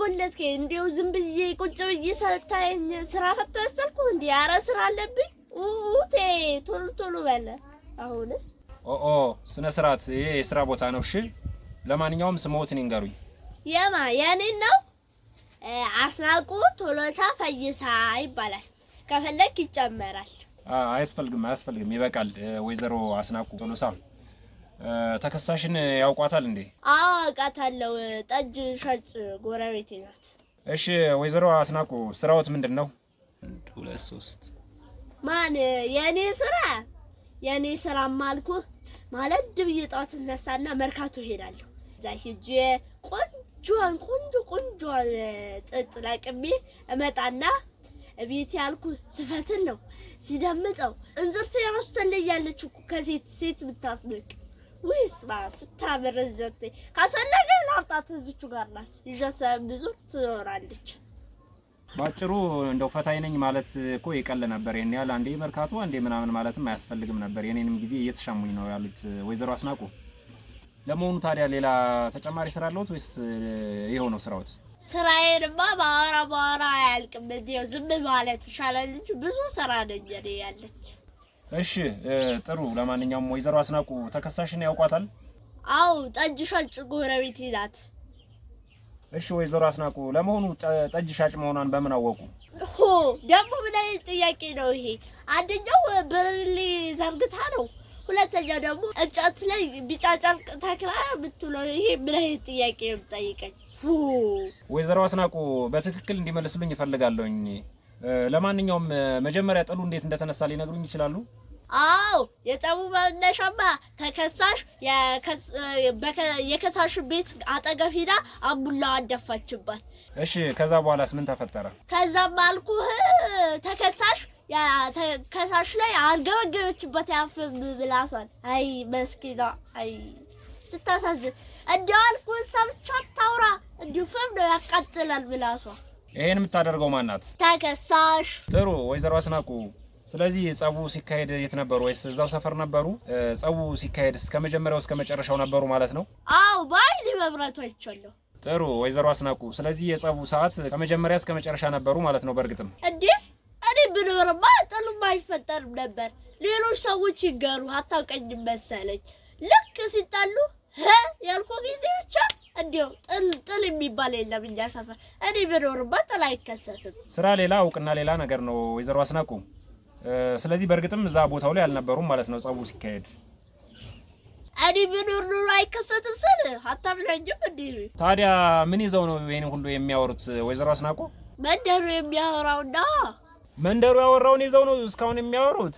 ኮለትከኝ እንዴው ዝም ብዬ ቁጭ ብዬ ሰታየኝ ስራ ፈቶ ያሰልኩ እንዴ አረ ስራ አለብኝ ኡቴ ቶሎ በለ አሁንስ ስነ ስርዓት ይሄ የስራ ቦታ ነው እሺ ለማንኛውም ስሞትን ይንገሩኝ የኔ ነው አስናቁ ቶሎሳ ፈይሳ ይባላል ከፈለክ ይጨመራል አያስፈልግም ይበቃል ወይዘሮ አስናቁ ቶሎሳ ተከሳሽን ያውቋታል እንዴ አውቃታለሁ ጠጅ ሻጭ ጎረቤቴ ናት እሺ ወይዘሮ አስናቁ ስራዎት ምንድነው 1 2 3 ማን የኔ ስራ ማልኩ ማለት ድብዬ ጣት ነሳና መርካቶ ሄዳለሁ እዛ ሂጄ ቆንጆ ጥጥ ለቅሜ እመጣና እቤት ያልኩ ስፈትን ነው ሲደምጠው እንዝርት የራሱ ተለያለች ከሴት ብታስነቅ ወይስ ስታምር እንዝርት ካሰለገ ላጣት እዚቹ ጋር ናት ይጀሳ ብዙ ትኖራለች ባጭሩ እንደው ፈታይ ነኝ ማለት እኮ ይቀል ነበር የኔ ያለ አንዴ መርካቶ አንዴ ምናምን ማለትም አያስፈልግም ነበር የኔንም ጊዜ እየተሻሙኝ ነው ያሉት ወይዘሮ አስናቁ ለመሆኑ ታዲያ ሌላ ተጨማሪ ስራ አለዎት ወይስ ይሄው ነው ስራዎት ስራዬንማ ባወራ አያልቅም እንዴው ዝም ማለት ይሻላል እንጂ ብዙ ስራ ነኝ ያለች እሺ ጥሩ ለማንኛውም ወይዘሮ አስናቁ ተከሳሽን ያውቋታል አው ጠጅ ሻጭ ጎረቤቴ ናት እሺ ወይዘሮ አስናቁ ለመሆኑ ጠጅ ሻጭ መሆኗን በምን አወቁ ደሞ ምን አይነት ጥያቄ ነው ይሄ አንደኛው ብርሌ ዘርግታ ነው ሁለተኛው ደግሞ እንጨት ላይ ቢጫ ጨርቅ ተክላ ብትለው ይሄ ምን አይነት ጥያቄ ነው ጠይቀኝ ወይዘሮ አስናቁ በትክክል እንዲመልሱልኝ ይፈልጋለሁኝ ለማንኛውም መጀመሪያ ጥሉ እንዴት እንደተነሳ ሊነግሩኝ ይችላሉ አው የጸቡ መነሻማ ተከሳሽ የከሳሽ ቤት አጠገብ ሄዳ አምቡላ አደፋችባት እሺ ከዛ በኋላስ ምን ተፈጠረ ከዛም አልኩህ ተከሳሽ ከሳሽ ላይ አንገበገበችበት ያፍም ብላሷል አይ መስኪና አይ ስታሳዝን እንደው አልኩህ ሰምቻ ታውራ እንዲፈም ነው ያቃጥላል ብላሷ ይሄን የምታደርገው ማናት ተከሳሽ ጥሩ ወይዘሮ አስናቁ ስለዚህ ጸቡ ሲካሄድ የት ነበሩ ወይስ እዛው ሰፈር ነበሩ ጸቡ ሲካሄድ እስከ መጀመሪያው እስከ መጨረሻው ነበሩ ማለት ነው አው ባይዲ መብራቱ አይቻለሁ ጥሩ ወይዘሮ አስናቁ ስለዚህ የጸቡ ሰዓት ከመጀመሪያ እስከ መጨረሻ ነበሩ ማለት ነው በርግጥም እንዴ እኔ ብኖርማ ጥሉም አይፈጠርም ነበር ሌሎች ሰዎች ይገሩ አታውቀኝ መሰለኝ ልክ ሲጣሉ ያልኩ ጊዜ ብቻ እንዴው ጥል የሚባል የለም እኛ ሰፈር እኔ ብኖርማ ጥል አይከሰትም ስራ ሌላ አውቅና ሌላ ነገር ነው ወይዘሮ አስናቁ ስለዚህ በርግጥም እዛ ቦታው ላይ አልነበሩም ማለት ነው ጸቡ ሲካሄድ እኔ ብኖር ኑሮ አይከሰትም ስል አታብላኝም እንዴ ታዲያ ምን ይዘው ነው ይሄን ሁሉ የሚያወሩት ወይዘሮ አስናቁ መንደሩ የሚያወራውና መንደሩ ያወራውን ይዘው ነው እስካሁን የሚያወሩት